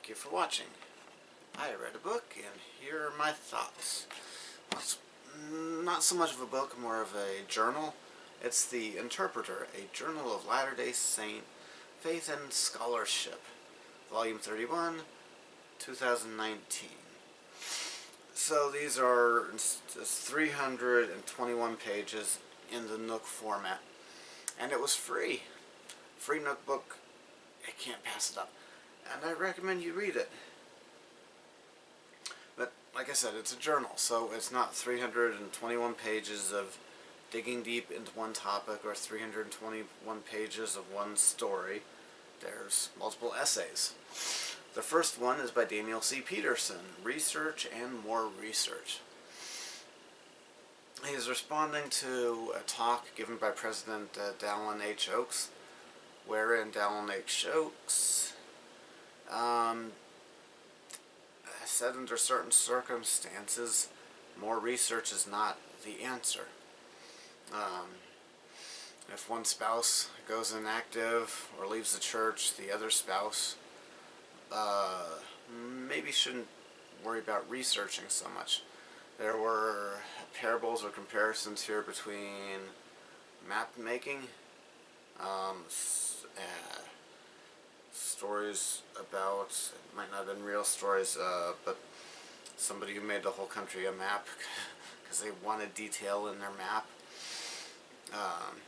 Thank you for watching. I read a book, and here are my thoughts. Well, it's not so much of a book, more of a journal. It's The Interpreter, a Journal of Latter-day Saint Faith and Scholarship, Volume 31, 2019. So these are just 321 pages in the Nook format, and it was free. Free Nook book, I can't pass it up, and I recommend you read it. But like I said, it's a journal, so it's not 321 pages of digging deep into one topic or 321 pages of one story. There's multiple essays. The first one is by Daniel C. Peterson, Research and More Research. He is responding to a talk given by President Dallin H. Oaks, wherein Dallin H. Oaks said under certain circumstances, more research is not the answer. If one spouse goes inactive or leaves the church, the other spouse maybe shouldn't worry about researching so much. There were parables or comparisons here between map making, stories about, it might not have been real stories, but somebody who made the whole country a map because they wanted detail in their map.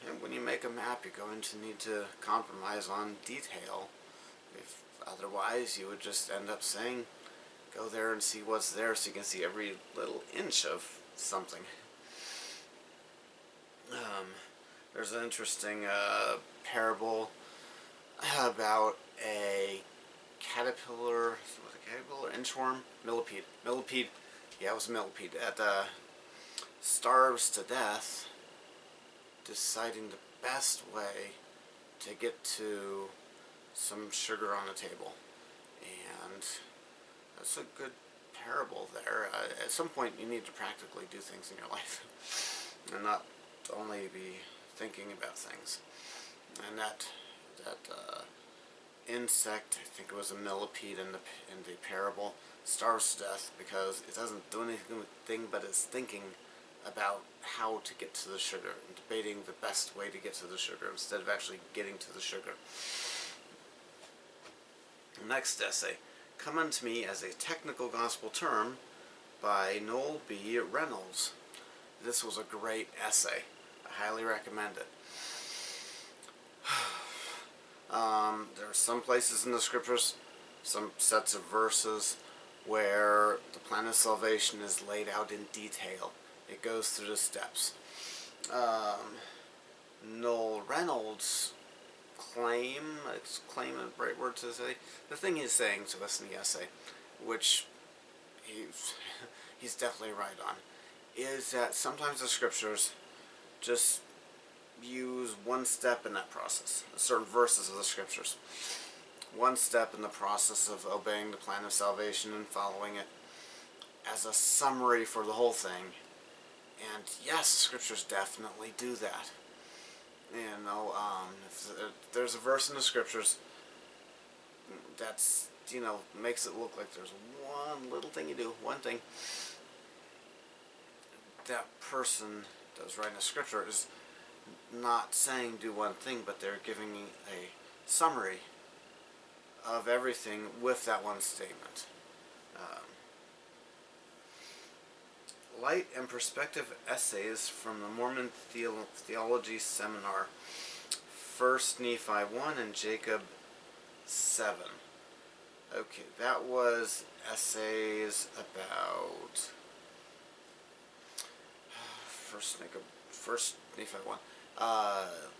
And when you make a map, you're going to need to compromise on detail. If otherwise, you would just end up saying, go there and see what's there, so you can see every little inch of something. There's an interesting parable about a caterpillar, inchworm, millipede, yeah, it was a millipede, that starves to death, deciding the best way to get to some sugar on the table. And that's a good parable there. At some point you need to practically do things in your life and not only be thinking about things. And that insect, I think it was a millipede in the parable, starves to death because it doesn't do anything but it's thinking about how to get to the sugar and debating the best way to get to the sugar instead of actually getting to the sugar. Next essay, Come Unto Me as a Technical Gospel Term by Noel B. Reynolds. This was a great essay. I highly recommend it. There are some places in the scriptures, some sets of verses, where the plan of salvation is laid out in detail. It goes through the steps. Noel Reynolds' claim a right word to say, the thing he's saying to us in the essay, which he's definitely right on, is that sometimes the scriptures just use one step in that process, certain verses of the scriptures, one step in the process of obeying the plan of salvation and following it as a summary for the whole thing. And yes, scriptures definitely do that. You know, if there's a verse in the scriptures that's, makes it look like there's one little thing you do, one thing, that person that was writing the scripture is not saying do one thing, but they're giving a summary of everything with that one statement. Light and Perspective Essays from the Mormon Theology Seminar, 1 Nephi 1 and Jacob 7. Okay, that was essays about First Nephi 1.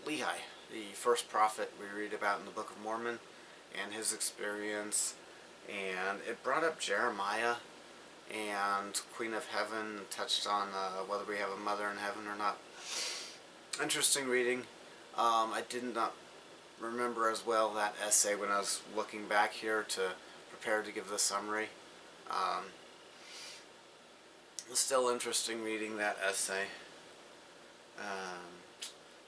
Lehi, the first prophet we read about in the Book of Mormon, and his experience, and it brought up Jeremiah and Queen of Heaven, touched on whether we have a mother in heaven or not. Interesting reading. I did not remember as well that essay when I was looking back here to prepare to give the summary. Still interesting reading that essay.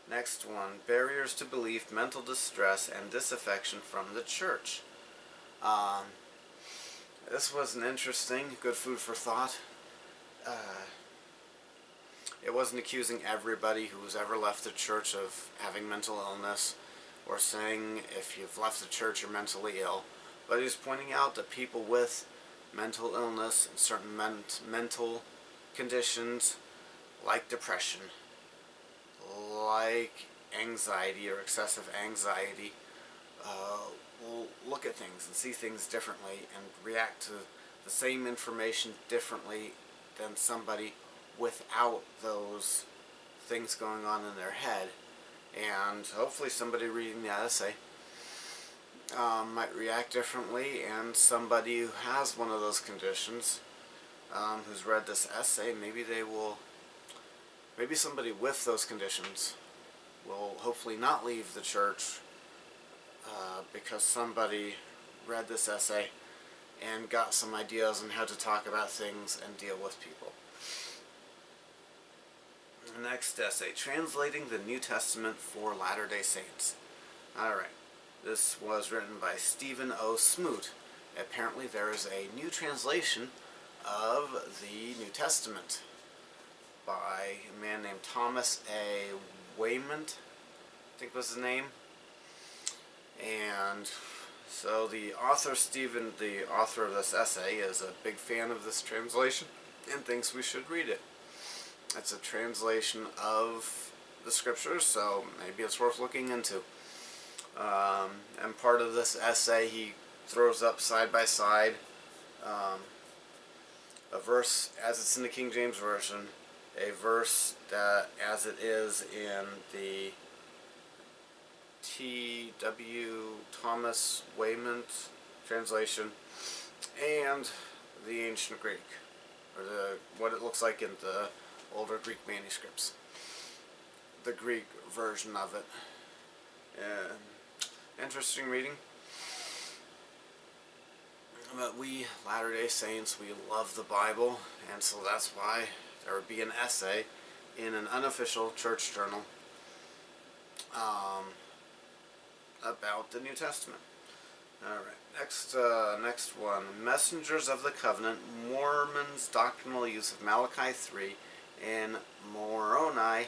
Next one, Barriers to Belief, Mental Distress, and Disaffection from the Church. This was an interesting, good food for thought. It wasn't accusing everybody who's ever left the church of having mental illness or saying if you've left the church you're mentally ill, but he's pointing out that people with mental illness and certain mental conditions like depression, like anxiety or excessive anxiety, will look at things and see things differently and react to the same information differently than somebody without those things going on in their head. And hopefully somebody reading that essay might react differently, and somebody who has one of those conditions who's read this essay, maybe somebody with those conditions will hopefully not leave the church because somebody read this essay and got some ideas on how to talk about things and deal with people. The next essay, Translating the New Testament for Latter-day Saints. Alright, this was written by Stephen O. Smoot. Apparently there is a new translation of the New Testament by a man named Thomas A. Wayment, I think was his name. And so the author of this essay, is a big fan of this translation and thinks we should read it. It's a translation of the scriptures, so maybe it's worth looking into. And part of this essay, he throws up side by side a verse as it's in the King James Version, a verse that as it is in the T.W. Thomas Wayment translation, and the ancient Greek, or what it looks like in the older Greek manuscripts, the Greek version of it. Interesting reading. But we Latter-day Saints, we love the Bible, and so that's why there would be an essay in an unofficial church journal about the New Testament. Alright, next one. Messengers of the Covenant, Mormon's doctrinal use of Malachi 3 and Moroni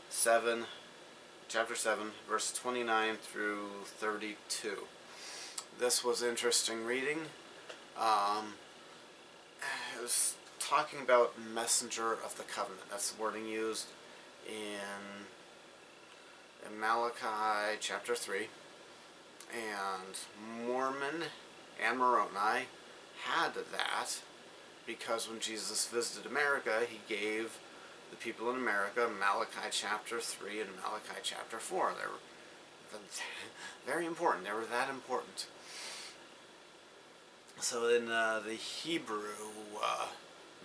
7, chapter 7, verse 29 through 32. This was interesting reading. It was talking about messenger of the covenant. That's the wording used in Malachi chapter 3. And Mormon and Moroni had that because when Jesus visited America, he gave the people in America Malachi chapter 3 and Malachi chapter 4. They were very important. They were that important. So in the Hebrew,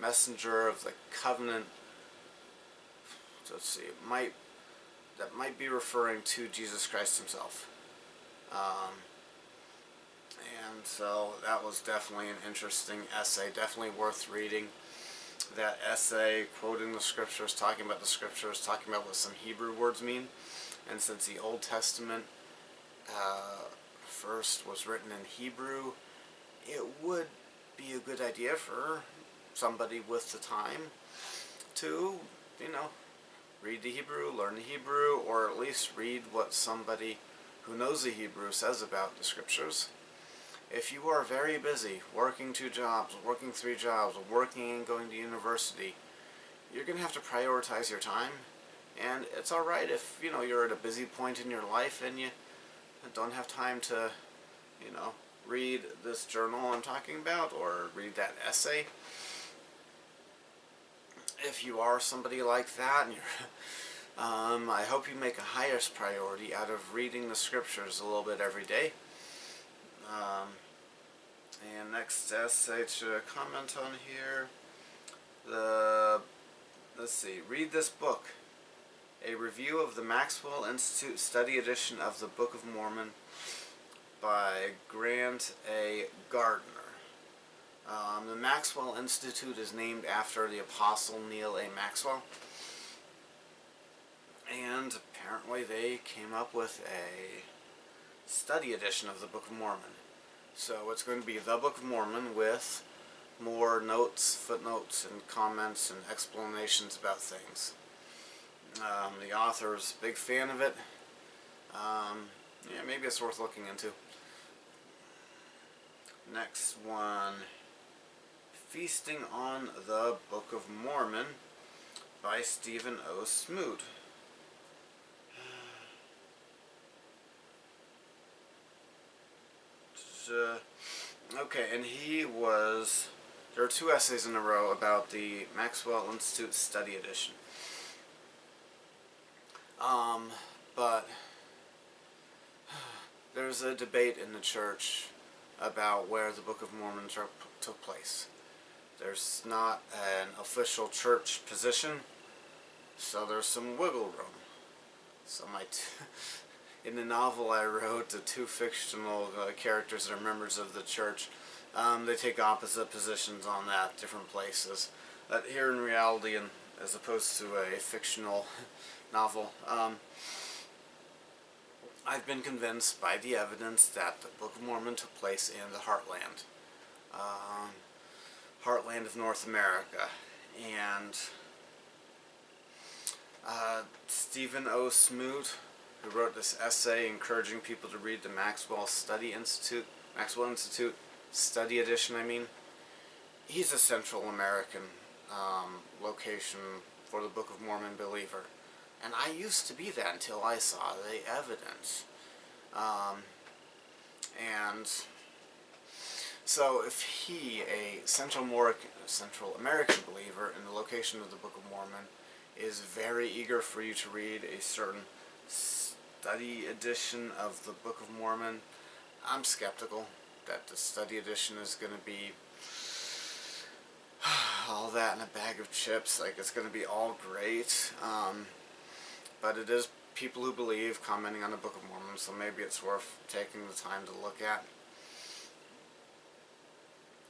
messenger of the covenant, let's see, that might be referring to Jesus Christ himself. And so that was definitely an interesting essay, definitely worth reading. That essay, quoting the scriptures, talking about the scriptures, talking about what some Hebrew words mean. And since the Old Testament first was written in Hebrew, it would be a good idea for somebody with the time to, read the Hebrew, learn the Hebrew, or at least read what somebody who knows the Hebrew says about the scriptures. If you are very busy, working 2 jobs, working 3 jobs, working and going to university, you're going to have to prioritize your time. And it's alright if, you're at a busy point in your life and you don't have time to, read this journal I'm talking about or read that essay. If you are somebody like that, and you're, I hope you make a highest priority out of reading the scriptures a little bit every day. And next essay to comment on here, let's see, read this book, a review of the Maxwell Institute Study Edition of the Book of Mormon by Grant A. Gardner. The Maxwell Institute is named after the Apostle Neil A. Maxwell, and apparently they came up with a study edition of the Book of Mormon. So it's going to be the Book of Mormon with more notes, footnotes, and comments and explanations about things. The author's a big fan of it. Yeah, maybe it's worth looking into. Next one, Feasting on the Book of Mormon by Stephen O. Smoot. Okay, and there are 2 essays in a row about the Maxwell Institute Study Edition. But there's a debate in the church about where the Book of Mormon took place. There's not an official church position, so there's some wiggle room. So in the novel I wrote, the 2 fictional characters that are members of the church, they take opposite positions on that, different places. But here in reality, and as opposed to a fictional novel, I've been convinced by the evidence that the Book of Mormon took place in the heartland. Heartland of North America. And Stephen O. Smoot, who wrote this essay encouraging people to read the Maxwell Institute Study Edition, he's a Central American location for the Book of Mormon believer. And I used to be that until I saw the evidence. And so if he, a Central American believer in the location of the Book of Mormon, is very eager for you to read a certain study edition of the Book of Mormon, I'm skeptical that the study edition is going to be all that in a bag of chips. Like, it's going to be all great. But it is people who believe commenting on the Book of Mormon, so maybe it's worth taking the time to look at.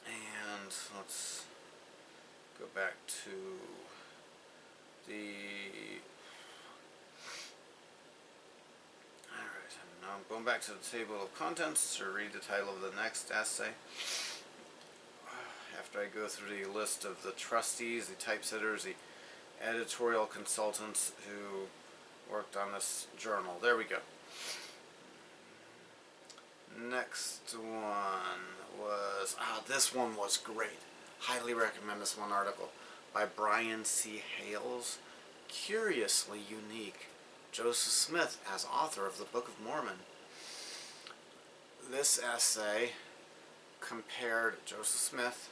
And let's go back to Alright, now I'm going back to the table of contents to read the title of the next essay. After I go through the list of the trustees, the typesetters, the editorial consultants who worked on this journal. There we go. Next one was, this one was great. Highly recommend this one article by Brian C. Hales. Curiously unique. Joseph Smith as author of the Book of Mormon. This essay compared Joseph Smith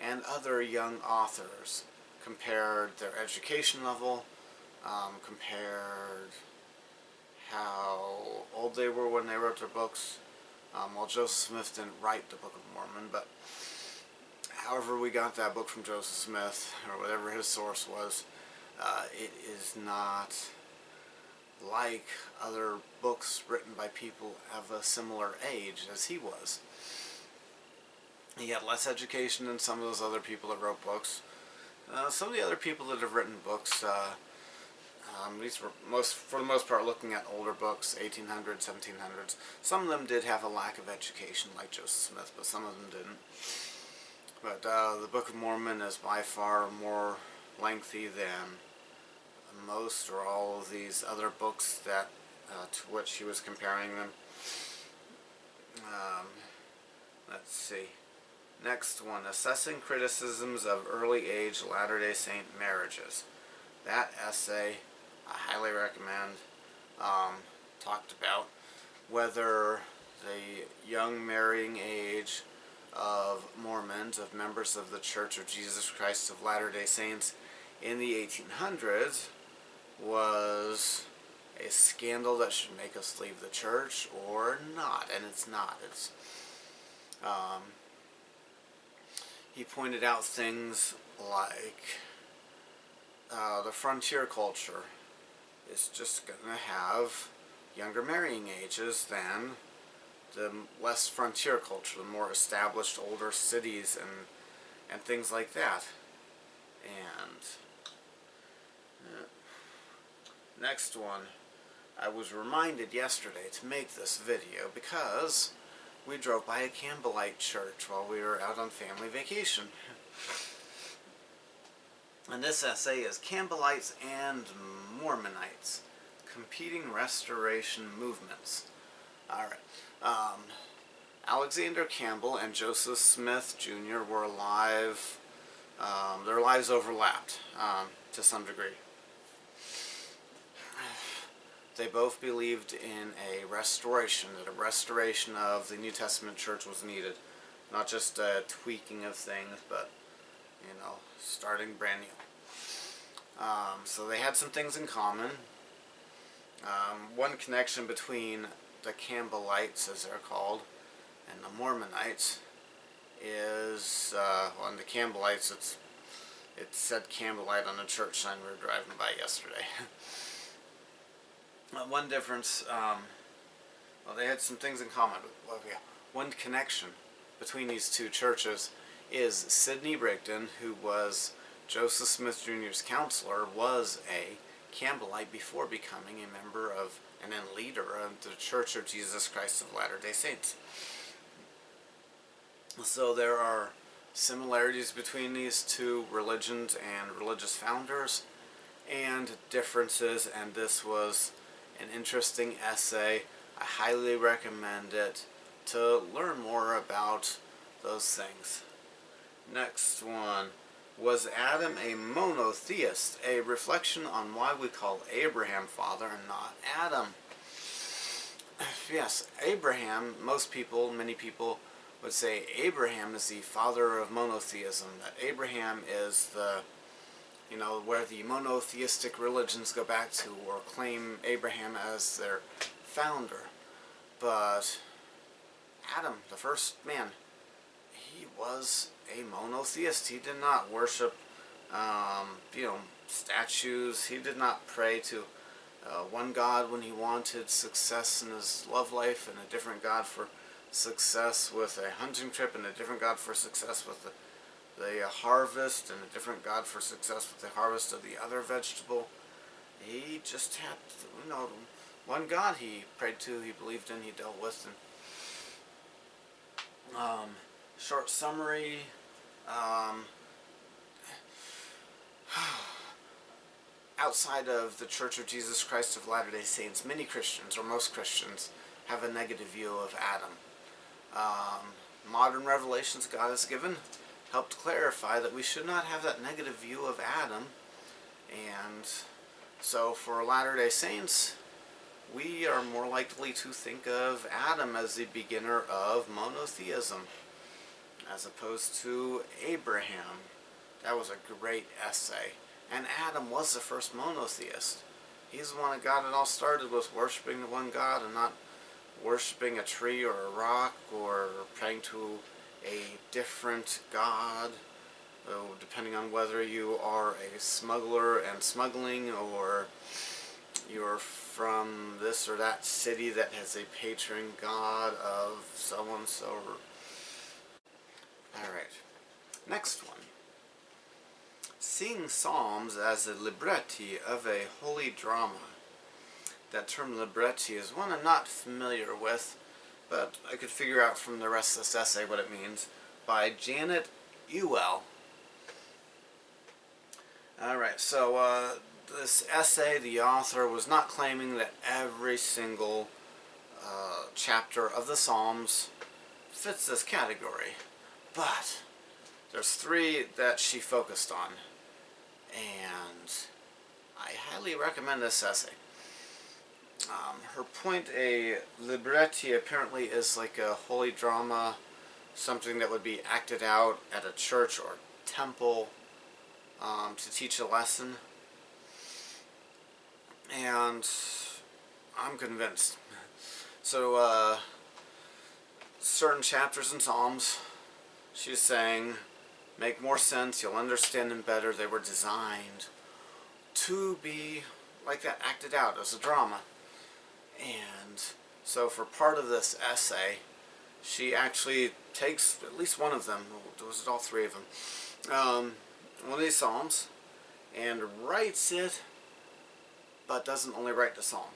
and other young authors, compared their education level, compared how old they were when they wrote their books. Well, Joseph Smith didn't write the Book of Mormon, but however we got that book from Joseph Smith, or whatever his source was, it is not like other books written by people of a similar age as he was. He had less education than some of those other people that wrote books. Some of the other people that have written books, these were for the most part looking at older books, 1800s, 1700s. Some of them did have a lack of education, like Joseph Smith, but some of them didn't. But the Book of Mormon is by far more lengthy than most or all of these other books that to which he was comparing them. Let's see. Next one, Assessing Criticisms of Early Age Latter-day Saint Marriages. That essay, I highly recommend, talked about whether the young marrying age of Mormons, of members of the Church of Jesus Christ of Latter-day Saints in the 1800s, was a scandal that should make us leave the church or not. And it's not. It's he pointed out things like the frontier culture is just going to have younger marrying ages than the less frontier culture, the more established older cities and things like that. And next one, I was reminded yesterday to make this video because we drove by a Campbellite church while we were out on family vacation. And this essay is Campbellites and Mormonites, Competing Restoration Movements. Alright. Alexander Campbell and Joseph Smith Jr. were alive. Their lives overlapped to some degree. They both believed in a restoration, that a restoration of the New Testament church was needed. Not just a tweaking of things, but, starting brand new. So they had some things in common. One connection between the Campbellites, as they're called, and the Mormonites is, on the Campbellites, it said Campbellite on the church sign we were driving by yesterday. One difference, they had some things in common. One connection between these two churches is Sidney Rigdon, who was Joseph Smith Jr.'s counselor, was a Campbellite before becoming a member of and then leader of the Church of Jesus Christ of Latter-day Saints. So there are similarities between these two religions and religious founders, and differences, and this was an interesting essay. I highly recommend it to learn more about those things. Next one. Was Adam a monotheist? A reflection on why we call Abraham father and not Adam. Yes, Abraham, many people would say Abraham is the father of monotheism. That Abraham is the, where the monotheistic religions go back to or claim Abraham as their founder. But Adam, the first man, he was a monotheist. He did not worship, statues. He did not pray to one God when he wanted success in his love life, and a different God for success with a hunting trip, and a different God for success with the harvest, and a different God for success with the harvest of the other vegetable. He just had, one God he prayed to, he believed in, he dealt with. And short summary, outside of the Church of Jesus Christ of Latter-day Saints, many Christians, or most Christians, have a negative view of Adam. Modern revelations God has given helped clarify that we should not have that negative view of Adam. And so for Latter-day Saints, we are more likely to think of Adam as the beginner of monotheism, as opposed to Abraham. That was a great essay. And Adam was the first monotheist. He's the one that got it all started with worshiping the one God and not worshiping a tree or a rock or praying to a different God, depending on whether you are a smuggler and smuggling, or you're from this or that city that has a patron god of so-and-so. Alright, next one. Seeing Psalms as a libretti of a holy drama. That term libretti is one I'm not familiar with, but I could figure out from the rest of this essay what it means, by Janet Ewell. Alright, so this essay, the author was not claiming that every single chapter of the Psalms fits this category, but there's three that she focused on, and I highly recommend this essay. Her point, a libretti apparently is like a holy drama, something that would be acted out at a church or temple to teach a lesson. And I'm convinced. So, certain chapters in Psalms, she's saying, make more sense, you'll understand them better. They were designed to be like that, acted out as a drama. And so for part of this essay, she actually takes at least one of them, was it all three of them, one of these Psalms, and writes it, but doesn't only write the Psalm.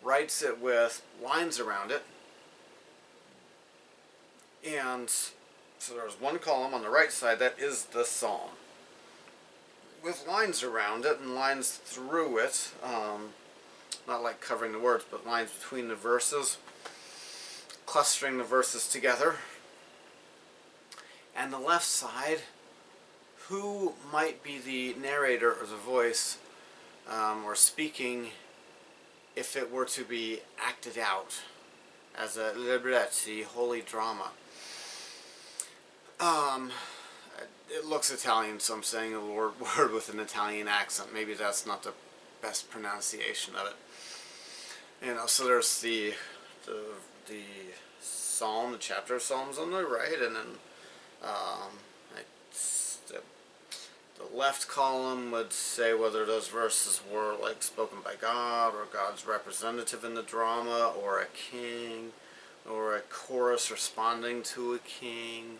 Writes it with lines around it, And so there's one column on the right side that is the psalm, with lines around it and lines through it, not like covering the words, but lines between the verses, clustering the verses together. And the left side, who might be the narrator or the voice or speaking if it were to be acted out as a libretti, holy drama. It looks Italian, so I'm saying a word with an Italian accent. Maybe that's not the best pronunciation of it. So there's the psalm, the chapter of Psalms on the right, and then the left column would say whether those verses were like spoken by God or God's representative in the drama, or a king, or a chorus responding to a king,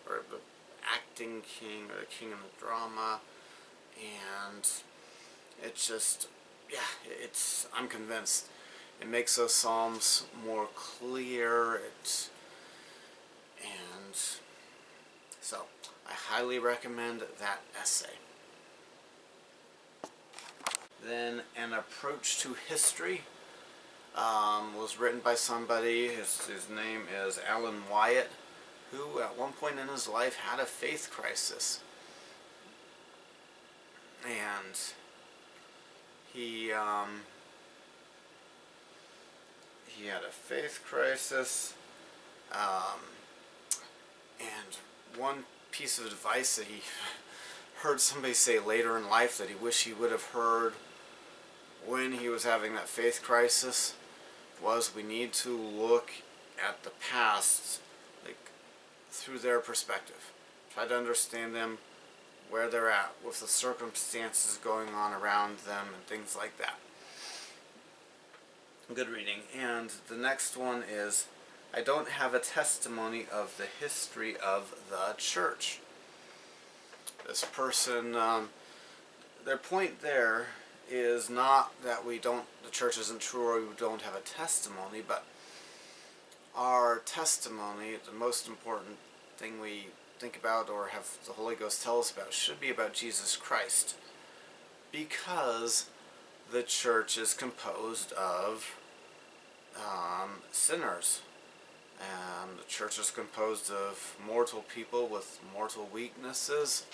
or the acting king, or the king in the drama. And it's just, I'm convinced it makes those psalms more clear. And so I highly recommend that essay. Then An Approach to History was written by somebody, his name is Alan Wyatt, who at one point in his life had a faith crisis. And he had a faith crisis, and one piece of advice that he heard somebody say later in life that he wished he would have heard when he was having that faith crisis was, we need to look at the past through their perspective. Try to understand them, where they're at, with the circumstances going on around them and things like that. Good reading. And the next one is, I Don't Have a Testimony of the History of the Church. This person, their point there is not that the church isn't true or we don't have a testimony, but our testimony, the most important thing we think about or have the Holy Ghost tell us about, should be about Jesus Christ, because the church is composed of sinners, and the church is composed of mortal people with mortal weaknesses.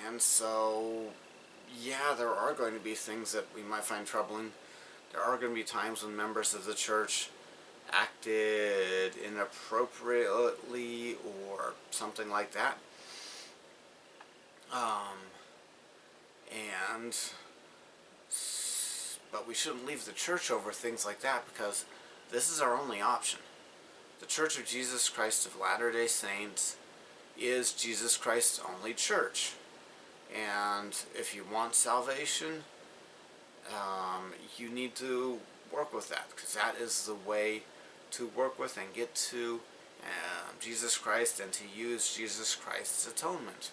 And so, there are going to be things that we might find troubling. There are going to be times when members of the church acted inappropriately or something like that. But we shouldn't leave the church over things like that, because this is our only option. The Church of Jesus Christ of Latter-day Saints is Jesus Christ's only church. And if you want salvation, you need to work with that, because that is the way to work with and get to Jesus Christ and to use Jesus Christ's atonement.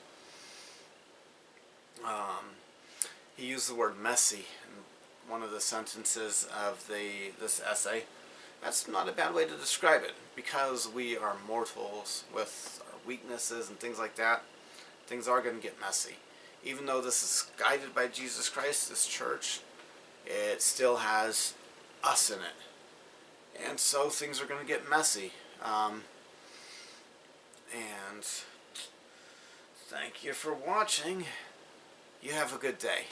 He used the word messy in one of the sentences of this essay. That's not a bad way to describe it, because we are mortals with our weaknesses and things like that. Things are going to get messy. Even though this is guided by Jesus Christ, this church, it still has us in it. And so things are going to get messy. And thank you for watching. You have a good day.